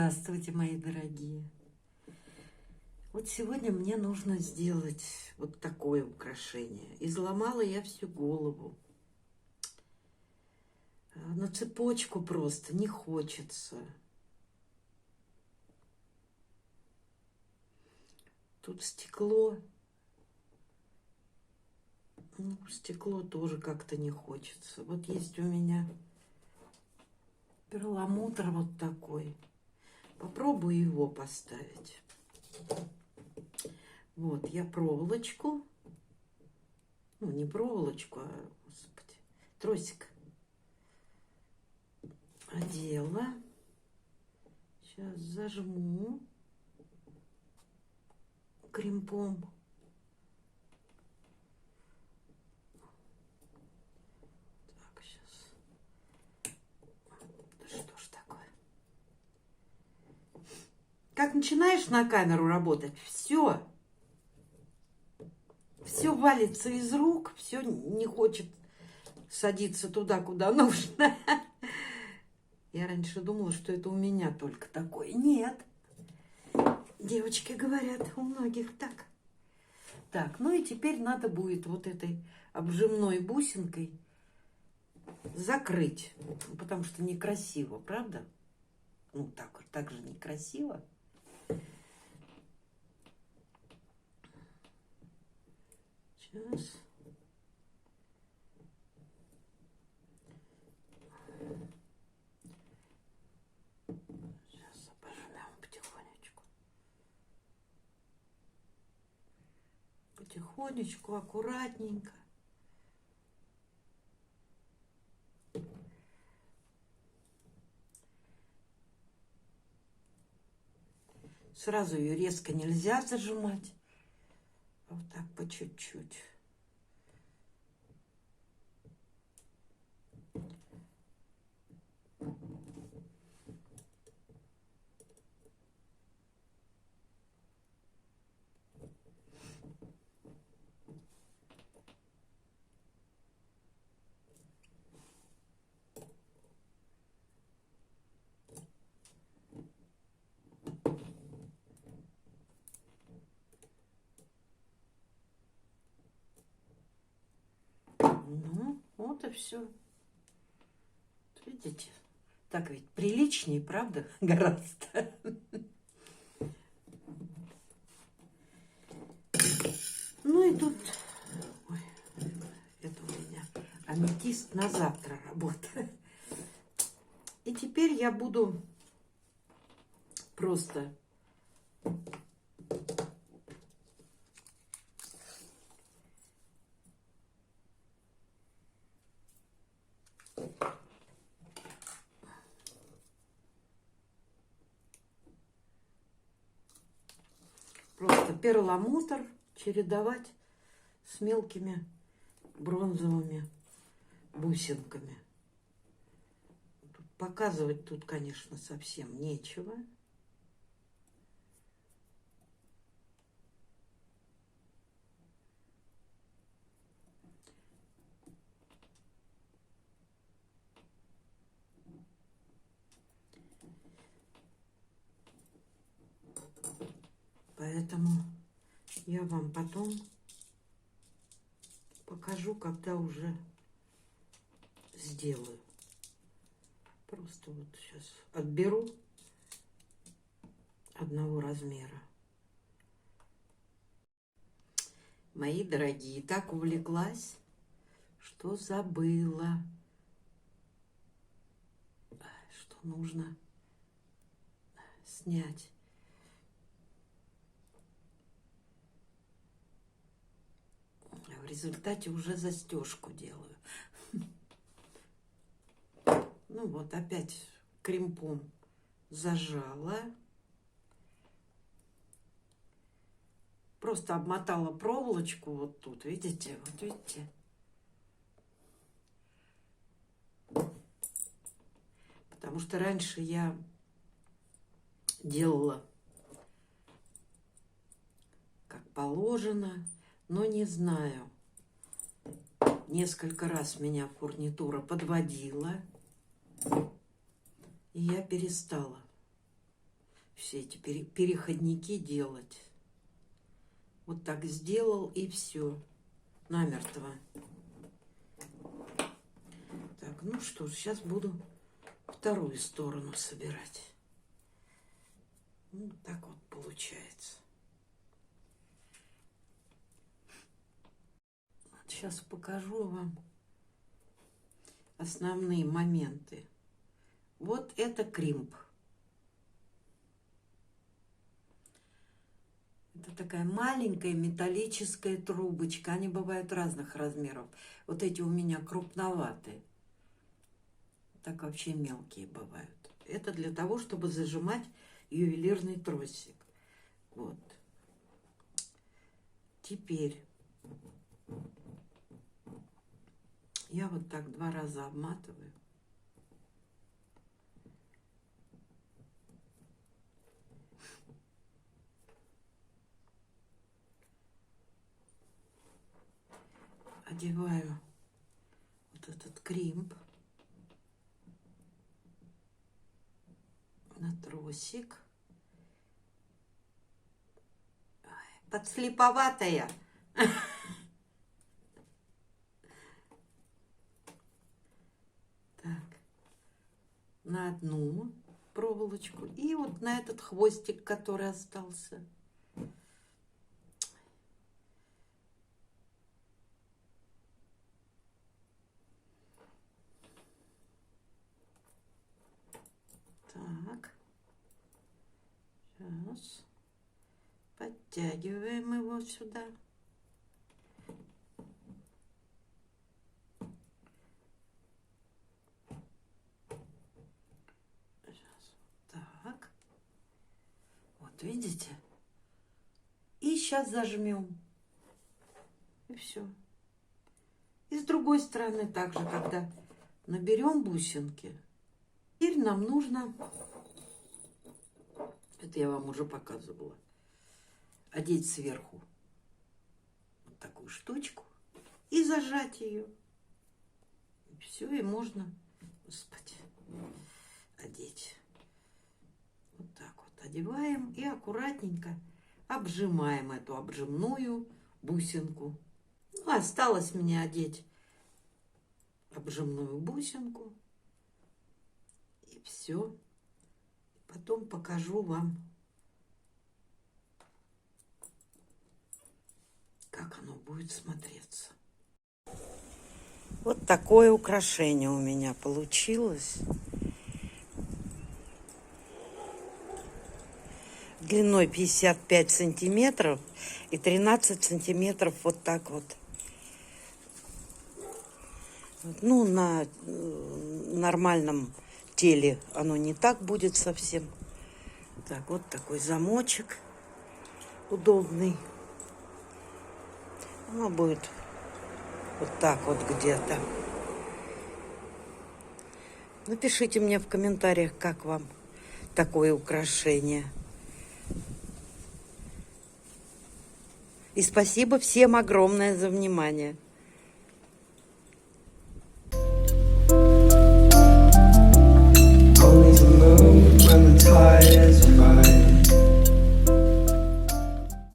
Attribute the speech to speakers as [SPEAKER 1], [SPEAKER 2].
[SPEAKER 1] Здравствуйте, мои дорогие. Вот сегодня мне нужно сделать вот такое украшение. Изломала я всю голову. На цепочку просто не хочется. Тут стекло. Ну, стекло тоже как-то не хочется. Вот есть у меня перламутр вот такой. Попробую его поставить. Вот, я проволочку. Ну, не проволочку, а, господи, тросик одела. Сейчас зажму кремпом. Так, сейчас. Да что ж такое? Как начинаешь на камеру работать, все валится из рук, все не хочет садиться туда, куда нужно. Я раньше думала, что это у меня только такое. Нет. Девочки говорят, у многих так. Так, ну и теперь надо будет вот этой обжимной бусинкой закрыть, потому что некрасиво, правда? Ну, так же некрасиво. Сейчас. Сейчас обожмем потихонечку. Потихонечку, аккуратненько. Сразу ее резко нельзя зажимать. Вот так по чуть-чуть. Ну, вот и все. Видите? Так ведь приличнее, правда? Гораздо. Ну и тут... Ой, это у меня аметист на завтра работает. И теперь я буду просто... Просто перламутр чередовать с мелкими бронзовыми бусинками. Показывать тут, конечно, совсем нечего. Поэтому я вам потом покажу, когда уже сделаю. Просто вот сейчас отберу одного размера. Мои дорогие, так увлеклась, что забыла, что нужно снять. В результате уже застежку делаю. Ну вот, опять кремпом зажала. Просто обмотала проволочку вот тут, видите? Вот видите? Потому что раньше я делала как положено, но не знаю. Несколько раз меня фурнитура подводила, и я перестала. все эти переходники делать. Вот так сделал, и все. Намертво. Так, ну что ж, сейчас буду вторую сторону собирать. Ну, так вот получается. Вот сейчас покажу вам основные моменты. Вот это кримп. Это такая маленькая металлическая трубочка. Они бывают разных размеров. Вот эти у меня крупноватые. Так вообще мелкие бывают. Это для того, чтобы зажимать ювелирный тросик. Вот. Теперь я вот так 2 раза обматываю. Одеваю вот этот кримп на тросик. Подслеповатая. Так, на одну проволочку и вот на этот хвостик, который остался. Так, сейчас подтягиваем его сюда. Сейчас так. Вот видите? И сейчас зажмем. И все. И с другой стороны также, когда наберем бусинки. Теперь нам нужно, это я вам уже показывала, одеть сверху вот такую штучку и зажать ее. И все, и можно, господи, одеть. Вот так вот одеваем и аккуратненько обжимаем эту обжимную бусинку. Ну, осталось мне одеть обжимную бусинку. И все. Потом покажу вам, как оно будет смотреться. Вот такое украшение у меня получилось. Длиной 55 сантиметров и 13 сантиметров вот так вот. Ну, на нормальном теле оно не так будет совсем. Так, вот такой замочек удобный. Оно будет вот так вот где-то. Напишите мне в комментариях, как вам такое украшение. И спасибо всем огромное за внимание.